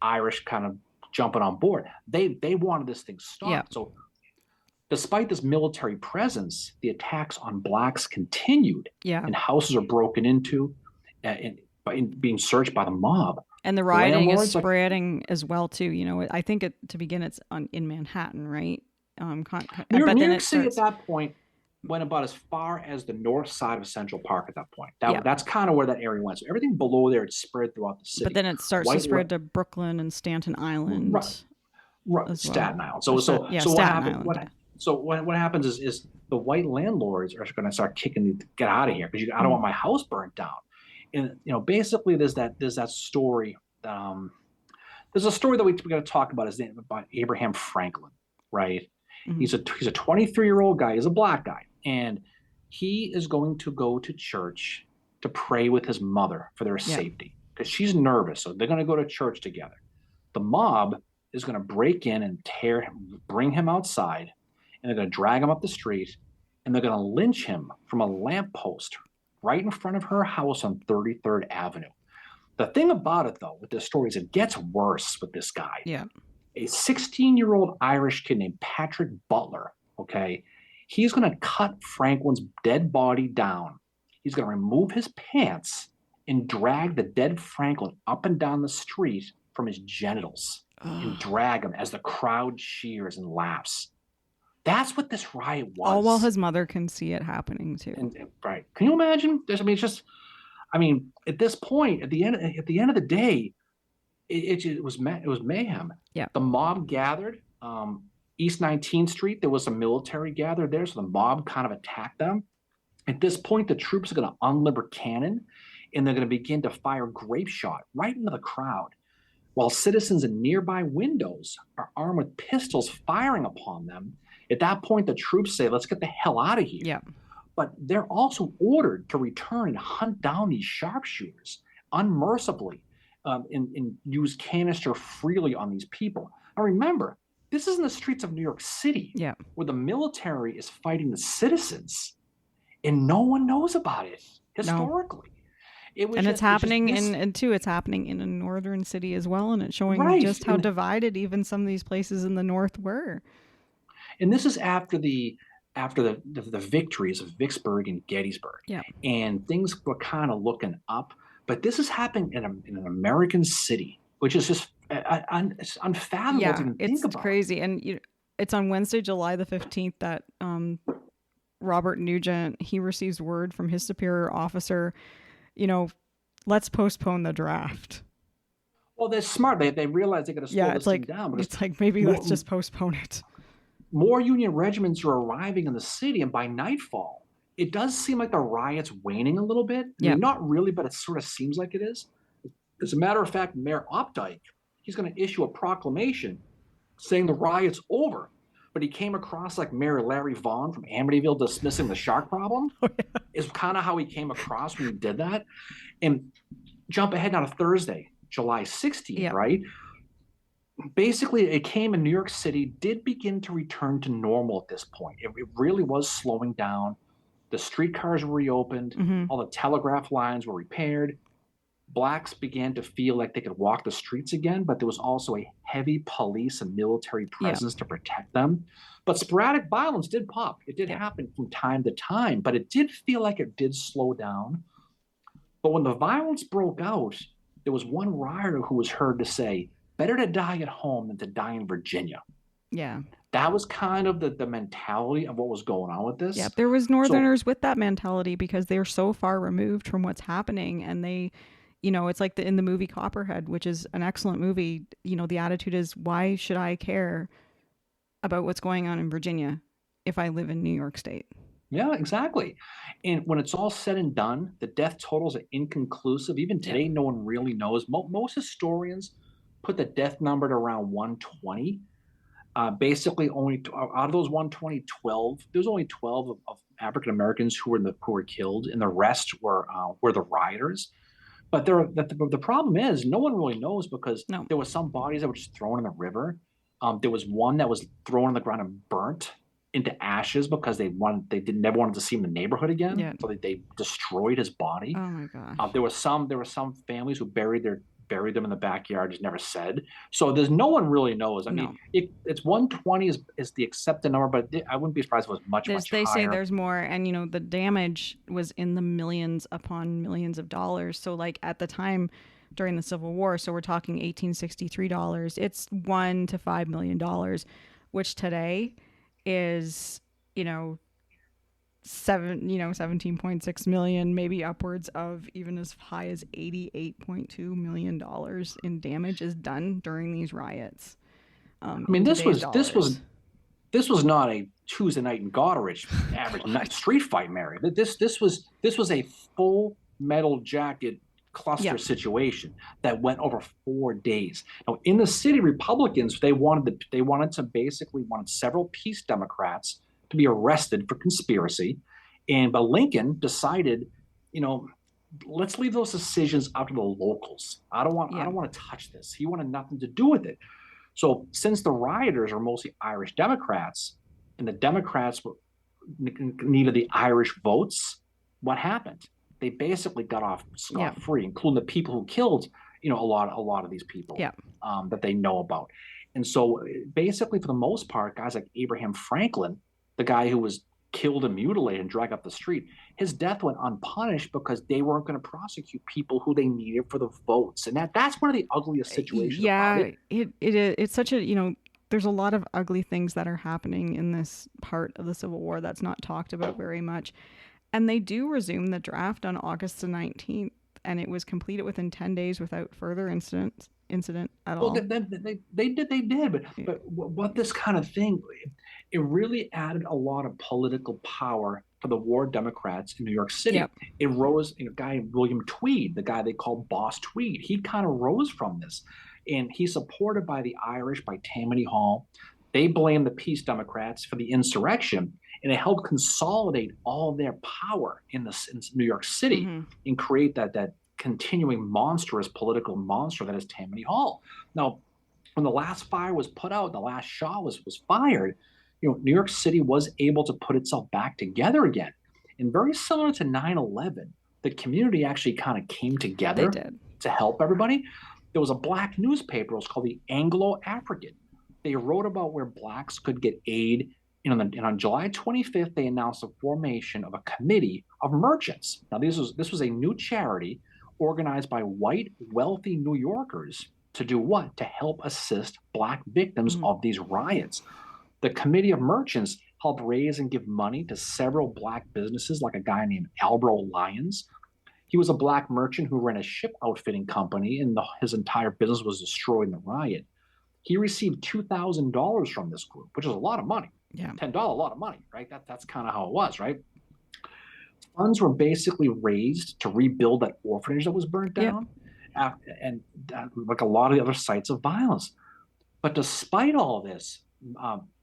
Irish kind of jumping on board. They wanted this thing stopped. Yeah. So despite this military presence, the attacks on blacks continued. Yeah. And houses are broken into, and being searched by the mob. And the rioting is spreading as well too. I think to begin it's in Manhattan, right? New York City at that point went about as far as the north side of Central Park at that point. That's kind of where that area went. So everything below there, it's spread throughout the city. But then it starts to spread to Brooklyn and Staten Island. Right. Staten Island. So what happens is the white landlords are going to start get out of here because I don't want my house burnt down. And basically there's that story. There's a story that we're going to talk about about Abraham Franklin, right? Mm-hmm. He's a 23-year-old guy. He's a black guy. And he is going to go to church to pray with his mother for their safety because she's nervous. So they're going to go to church together. The mob is going to break in and bring him outside, and they're going to drag him up the street, and they're going to lynch him from a lamppost right in front of her house on 33rd Avenue. The thing about it, though, with this story is it gets worse with this guy. Yeah. A 16-year-old Irish kid named Patrick Butler, okay? He's going to cut Franklin's dead body down. He's going to remove his pants and drag the dead Franklin up and down the street from his genitals and drag him as the crowd cheers and laughs. That's what this riot was. All while his mother can see it happening too. Right? Can you imagine? At this point, at the end of the day, it was mayhem. Yeah. The mob gathered. East 19th Street, there was some military gathered there, so the mob kind of attacked them. At this point, the troops are going to unlimber cannon, and they're going to begin to fire grape shot right into the crowd. while citizens in nearby windows are armed with pistols firing upon them. At that point, the troops say, let's get the hell out of here. Yeah. But they're also ordered to return and hunt down these sharpshooters unmercifully, and use canister freely on these people. Now remember, this is in the streets of New York City, Yeah. where the military is fighting the citizens, and no one knows about it No. historically. It was And just, it's just this, it's happening in a northern city as well. And it's showing right. just how divided even some of these places in the north were. And this is after the victories of Vicksburg and Gettysburg, Yeah. and things were kind of looking up. But this is happening in an American city, which is just it's unfathomable to even think about. Crazy. And it's on Wednesday, July the 15th, that Robert Nugent, he receives word from his superior officer, let's postpone the draft. Well, they're smart. They realize they got to slow this thing down. But it's like maybe let's just postpone it. More Union regiments are arriving in the city, and by nightfall, it does seem like the riot's waning a little bit. I mean, not really, but it sort of seems like it is. As a matter of fact, Mayor Opdyke, he's going to issue a proclamation saying the riot's over. But he came across like Mayor Larry Vaughn from Amityville dismissing the shark problem. Is kind of how he came across when he did that. And jump ahead now to Thursday, July 16th, right? Basically, it came in New York City, did begin to return to normal at this point. It really was slowing down. The streetcars were reopened. Mm-hmm. All the telegraph lines were repaired. Blacks began to feel like they could walk the streets again, but there was also a heavy police and military presence to protect them. But sporadic violence did pop. It did happen from time to time, but it did feel like it did slow down. But when the violence broke out, there was one rioter who was heard to say, better to die at home than to die in Virginia. Yeah. That was kind of the mentality of what was going on with this. Yeah, there was Northerners with that mentality because they're so far removed from what's happening, and they, it's like in the movie Copperhead, which is an excellent movie. The attitude is, why should I care about what's going on in Virginia if I live in New York State? Yeah, exactly. And when it's all said and done, the death totals are inconclusive. Even today, no one really knows. Most historians put the death number at around 120. Basically, only out of those 120, 12, there's only 12 of African Americans who were killed, and the rest were the rioters. But the problem is no one really knows because there were some bodies that were just thrown in the river. There was one that was thrown on the ground and burnt into ashes because they never wanted to see him in the neighborhood again. Yeah. So they destroyed his body. Oh my gosh. There were some families who buried them in the backyard, just never said. So there's no one really knows. I mean, it's 120 is the accepted number, but I wouldn't be surprised if it was much higher. They say there's more, and the damage was in the millions upon millions of dollars. So like at the time during the Civil War, so we're talking $1863, it's $1 to $5 million, which today is 17.6 million, maybe upwards of even as high as $88.2 million in damage is done during these riots. I mean, this was not a Tuesday night in Goderich average street fight, Mary. This was a Full Metal Jacket cluster situation that went over 4 days. Now, in the city, Republicans they wanted several peace Democrats to be arrested for conspiracy, but Lincoln decided, let's leave those decisions up to the locals. I don't want to touch this. He wanted nothing to do with it. So since the rioters are mostly Irish Democrats, and the Democrats needed the Irish votes, what happened? They basically got off scot-free, including the people who killed, a lot of these people that they know about. And so basically, for the most part, guys like Abraham Franklin, the guy who was killed and mutilated and dragged up the street, his death went unpunished because they weren't going to prosecute people who they needed for the votes. And that's one of the ugliest situations. Yeah, it's such a, there's a lot of ugly things that are happening in this part of the Civil War that's not talked about very much. And they do resume the draft on August the 19th, and it was completed within 10 days without further incidents. incident at Well, all. they did, but Yeah. what this kind of thing, it really added a lot of political power for the war Democrats in New York Yep. City. It rose, guy William Tweed, the guy they called Boss Tweed, he kind of rose from this, and he's supported by the Irish, by Tammany Hall. They blame the Peace Democrats for the insurrection, and it helped consolidate all their power in New York City Mm-hmm. and create that continuing monstrous political monster that is Tammany Hall. Now, when the last fire was put out, the last shot was fired, New York City was able to put itself back together again. And very similar to 9/11, the community actually kind of came They together did. to help everybody. There was a black newspaper, it was called the Anglo-African. They wrote about where blacks could get aid. And on July 25th, they announced the formation of a committee of merchants. Now, this was a new charity organized by white, wealthy New Yorkers to do what? To help assist black victims Mm-hmm. of these riots. The Committee of Merchants helped raise and give money to several black businesses, like a guy named Albro Lyons. He was a black merchant who ran a ship outfitting company, and his entire business was destroyed in the riot. He received $2,000 from this group, which is a lot of money. Yeah. $10, a lot of money, right? That's kind of how it was, right? Funds were basically raised to rebuild that orphanage that was burnt Yep. down, and like a lot of the other sites of violence. But despite all this,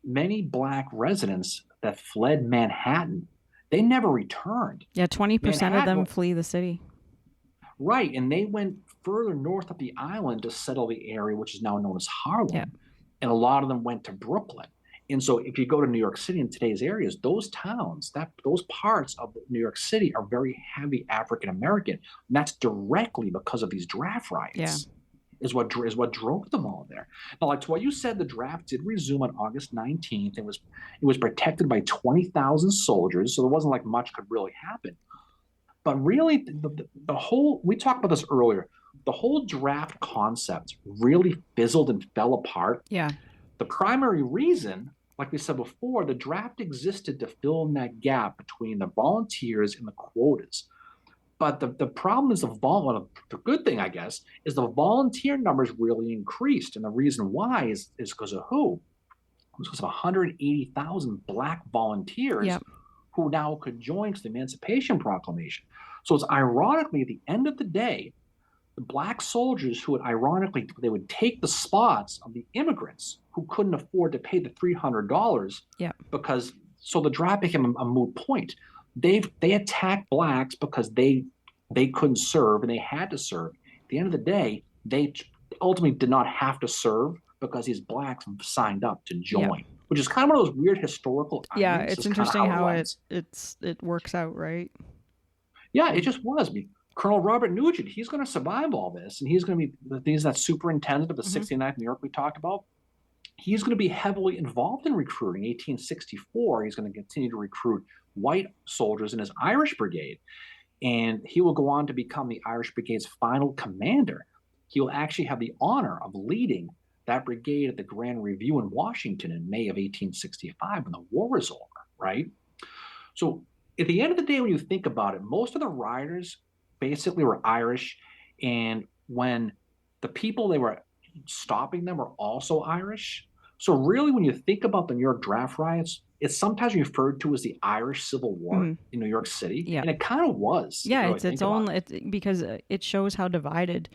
many black residents that fled Manhattan, they never returned. Yeah. 20% of them Manhattan, flee the city. right, and they went further north of the island to settle the area, which is now known as Yeah. Harlem, and a lot of them went to Brooklyn. And so, if you go to New York City in today's areas, those towns, those parts of New York City are very heavy African American, and that's directly because of these draft Yeah. riots. Is what drove them all there. Now, like to what you said, the draft did resume on August 19th. It was protected by 20,000 soldiers, so there wasn't like much could really happen. But really, the whole, we talked about this earlier, the whole draft concept really fizzled and fell apart. Yeah. The primary reason, like we said before, the draft existed to fill in that gap between the volunteers and the quotas. But the problem is the good thing, I guess, is the volunteer numbers really increased. And the reason why is because of who? It was because of 180,000 black volunteers Yep. who now could join to the Emancipation Proclamation. So it's ironically, at the end of the day, the black soldiers who would ironically, they would take the spots of the immigrants who couldn't afford to pay the $300 Yep. because, so the draft became a moot point. They attacked blacks because they couldn't serve and they had to serve. At the end of the day, they ultimately did not have to serve because these blacks signed up to Yep. join, which is kind of one of those weird historical Yeah. ironies. It's Is kind of interesting how how it it was. it works out, right? Yeah, it just was. I mean, Colonel Robert Nugent, he's going to survive all this, and he's going to he's that superintendent of the Mm-hmm. 69th New York we talked about. He's going to be heavily involved in recruiting. 1864, he's going to continue to recruit white soldiers in his Irish brigade, and he will go on to become the Irish Brigade's final commander. He will actually have the honor of leading that brigade at the Grand Review in Washington in May of 1865 when the war was over, right? So at the end of the day, when you think about it, most of the rioters basically were Irish. And when the people they were stopping them were also Irish. So really, when you think about the New York draft riots, it's sometimes referred to as the Irish Civil War Mm-hmm. in New York City. Yeah. And it kind of was, if Yeah. you really It's its think about own, because it shows how divided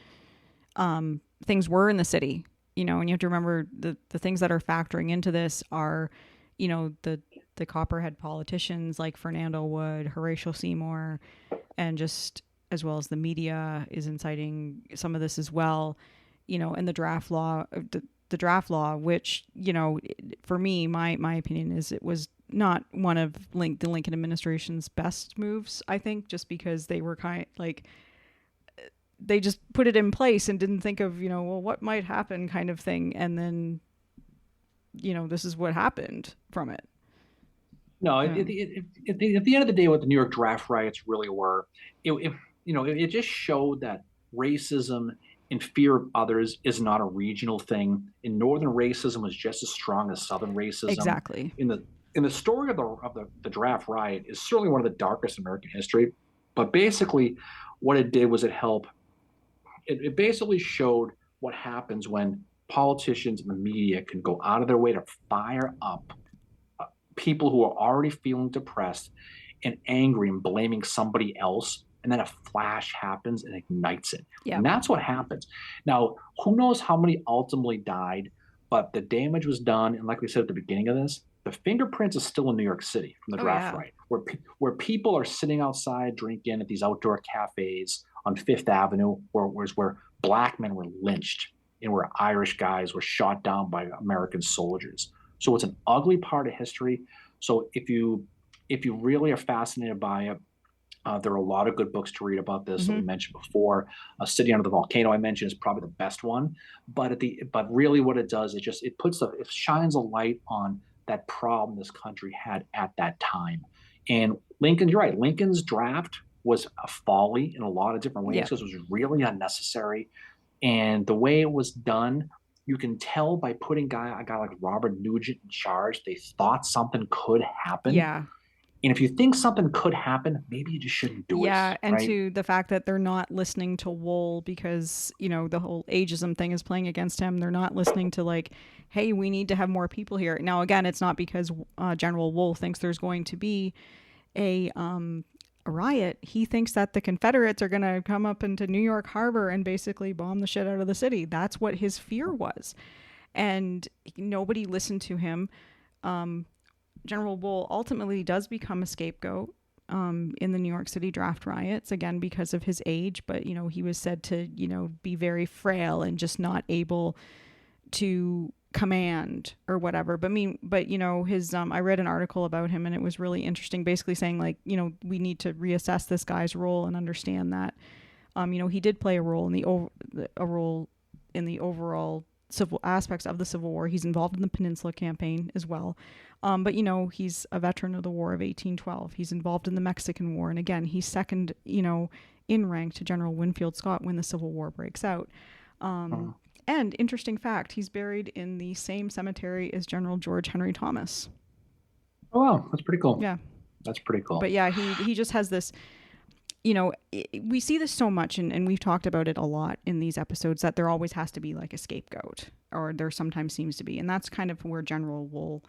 things were in the city, and you have to remember the things that are factoring into this are, the Copperhead politicians like Fernando Wood, Horatio Seymour, and just as well as the media is inciting some of this as well, and the draft law, which, for me, my opinion is it was not one of the Lincoln administration's best moves, I think, just because they were they just put it in place and didn't think of, well, what might happen kind of thing. And then, this is what happened from it. No, at the end of the day, what the New York draft riots really were, it just showed that racism and fear of others is not a regional thing. And Northern racism was just as strong as Southern racism. Exactly. In the story of the draft riot is certainly one of the darkest in American history. But basically, what it did was it basically showed what happens when politicians and the media can go out of their way to fire up people who are already feeling depressed and angry and blaming somebody else. And then a flash happens and ignites it. Yeah. And that's what happens. Now, who knows how many ultimately died, but the damage was done. And like we said at the beginning of this, the fingerprints is still in New York City from the Oh draft yeah. riot, where people are sitting outside drinking at these outdoor cafes on Fifth Avenue, where black men were lynched and where Irish guys were shot down by American soldiers. So it's an ugly part of history. So if you really are fascinated by it, there are a lot of good books to read about this that we Mm-hmm. mentioned before. City Under the Volcano I mentioned is probably the best one, but really what it does it shines a light on that problem this country had at that time. And Lincoln, you're right. Lincoln's draft was a folly in a lot of different ways Yeah. because it was really unnecessary. And the way it was done, you can tell by putting a guy like Robert Nugent in charge. They thought something could happen. Yeah. And if you think something could happen, maybe you just shouldn't do it, Yeah, and right? to the fact that they're not listening to Wool because, the whole ageism thing is playing against him. They're not listening to, like, hey, we need to have more people here. Now, again, it's not because General Wool thinks there's going to be a riot. He thinks that the Confederates are going to come up into New York Harbor and basically bomb the shit out of the city. That's what his fear was. And nobody listened to him. General Wool ultimately does become a scapegoat in the New York City draft riots, again, because of his age. But, he was said to, be very frail and just not able to command or whatever. His, I read an article about him and it was really interesting, basically saying, like, we need to reassess this guy's role and understand that, he did play a role in the overall civil aspects of the Civil War. He's involved in the Peninsula Campaign as well. But, he's a veteran of the War of 1812. He's involved in the Mexican War. And again, he's second, in rank to General Winfield Scott when the Civil War breaks out. Uh, And interesting fact, he's buried in the same cemetery as General George Henry Thomas. oh, wow, that's pretty cool. Yeah. That's pretty cool. But yeah, he just has this, we see this so much, and we've talked about it a lot in these episodes, that there always has to be like a scapegoat, or there sometimes seems to be. And that's kind of where General Wool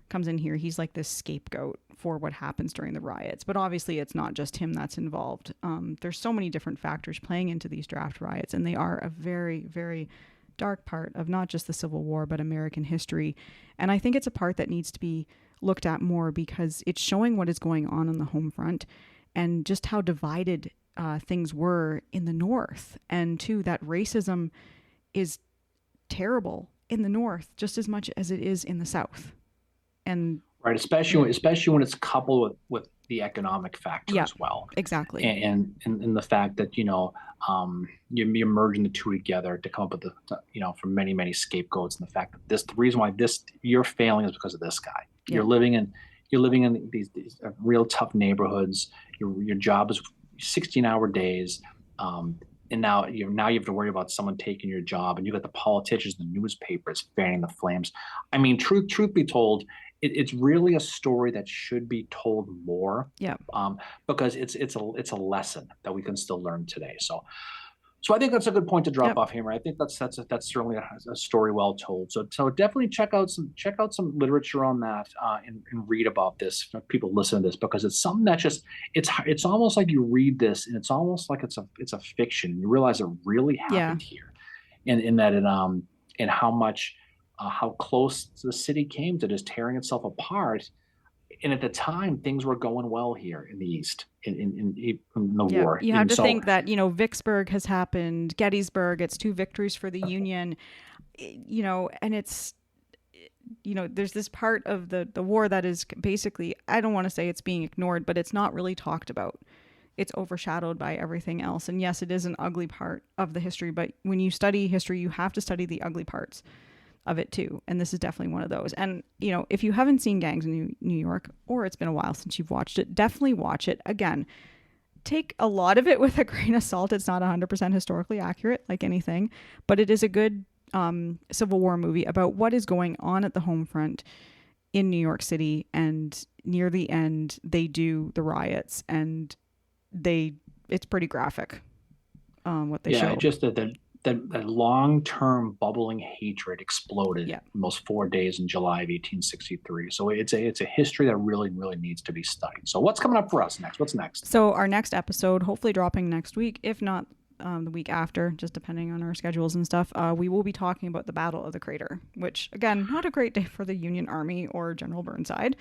comes in here. He's like this scapegoat for what happens during the riots. But obviously it's not just him that's involved. There's so many different factors playing into these draft riots, and they are a very, very dark part of not just the Civil War, but American history. And I think it's a part that needs to be looked at more because it's showing what is going on the home front and just how divided things were in the North. And too, that racism is terrible in the North just as much as it is in the South. And right, especially when it's coupled with the economic factor yeah, as well, exactly. and the fact that you're merging the two together to come up with from many scapegoats, and the fact that the reason why you're failing is because of this guy. Yeah. You're living in these real tough neighborhoods. Your job is 16-hour days. And now you have to worry about someone taking your job, and you got the politicians, the newspapers fanning the flames. I mean, truth be told, it's really a story that should be told more. Yeah. Because it's a lesson that we can still learn today. So I think that's a good point to drop Yep. off, Hammer. I think that's certainly a story well told. So definitely check out some literature on that, and read about this. People listen to this because it's something that it's almost like you read this and it's almost like it's a fiction. You realize it really happened here, and in that and how much how close the city came to just tearing itself apart. And at the time, things were going well here in the East in the war. You have And to so, think that, Vicksburg has happened, Gettysburg, it's 2 victories for the Union, and it's, there's this part of the war that is basically, I don't want to say it's being ignored, but it's not really talked about. It's overshadowed by everything else. And yes, it is an ugly part of the history, but when you study history, you have to study the ugly parts of it too. And this is definitely one of those. And, if you haven't seen Gangs in New York, or it's been a while since you've watched it, definitely watch it. Again, take a lot of it with a grain of salt. It's not 100% historically accurate, like anything, but it is a good Civil War movie about what is going on at the home front in New York City. And near the end, they do the riots, and it's pretty graphic what they show. just that that long-term bubbling hatred exploded Yeah. in those 4 days in July of 1863. So it's a history that really needs to be studied. So what's coming up for us next? What's next? So our next episode, hopefully dropping next week, if not the week after, just depending on our schedules and stuff, we will be talking about the Battle of the Crater, which, again, not a great day for the Union Army or General Burnside.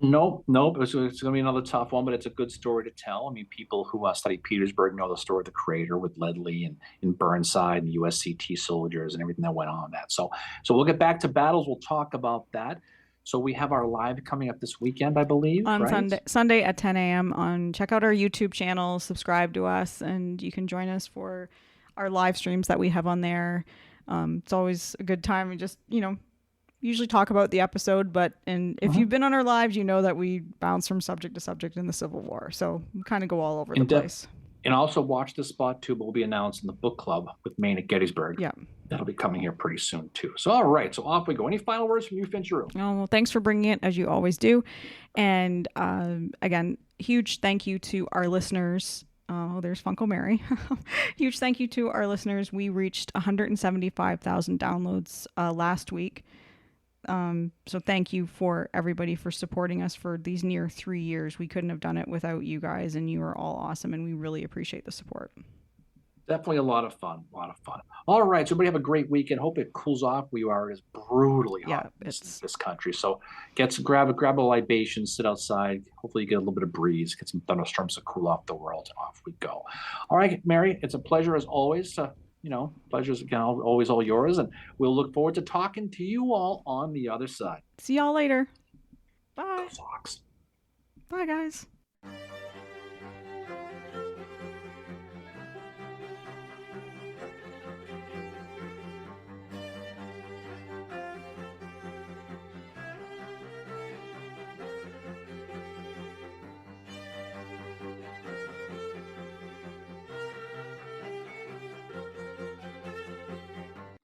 Nope. It's going to be another tough one, but it's a good story to tell. I mean, people who study Petersburg know the story of the crater with Ledley and Burnside and USCT soldiers and everything that went on that. So we'll get back to battles. We'll talk about that. So we have our live coming up this weekend, I believe, On right? Sunday at 10 a.m. Check out our YouTube channel, subscribe to us, and you can join us for our live streams that we have on there. It's always a good time. We just, usually talk about the episode, and if you've been on our lives, you know that we bounce from subject to subject in the Civil War. So we kind of go all over the place. And also watch the spot too, but will be announced in the book club with Maine at Gettysburg. Yeah. That'll be coming here pretty soon too. So all right, so off we go. Any final words from you, Fincheru? Oh, well, thanks for bringing it as you always do. And again, huge thank you to our listeners. Oh, there's Funko Mary. Huge thank you to our listeners. We reached 175,000 downloads last week. So thank you for everybody for supporting us for these near 3 years. We couldn't have done it without you guys, and you are all awesome, and we really appreciate the support. Definitely a lot of fun. All right, so everybody have a great weekend. Hope it cools off. We are is brutally hot in this country. So grab a libation, sit outside. Hopefully you get a little bit of breeze, get some thunderstorms to cool off the world, and off we go. All right, Mary, it's a pleasure as always to pleasure's again always all yours, and we'll look forward to talking to you all on the other side. See y'all later. Bye. Go Sox. Bye, guys.